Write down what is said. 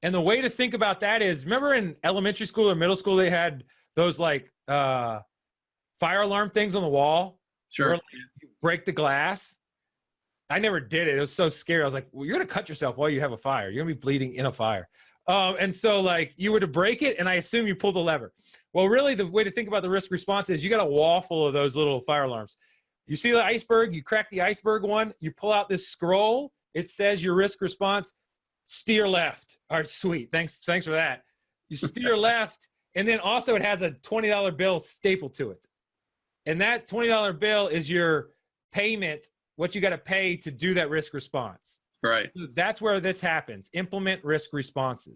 And the way to think about that is, remember in elementary school or middle school, they had those like fire alarm things on the wall? Sure. Where, like, you break the glass. I never did it. It was so scary. I was like, well, you're going to cut yourself while you have a fire. You're going to be bleeding in a fire. And so like you were to break it, and I assume you pull the lever. Well, really the way to think about the risk response is you got a wall full of those little fire alarms. You see the iceberg, you crack the iceberg one, you pull out this scroll. It says your risk response, steer left. All right, sweet. Thanks for that. You steer left, and then also it has a $20 bill stapled to it. And that $20 bill is your payment, what you got to pay to do that risk response. Right. So that's where this happens. Implement risk responses.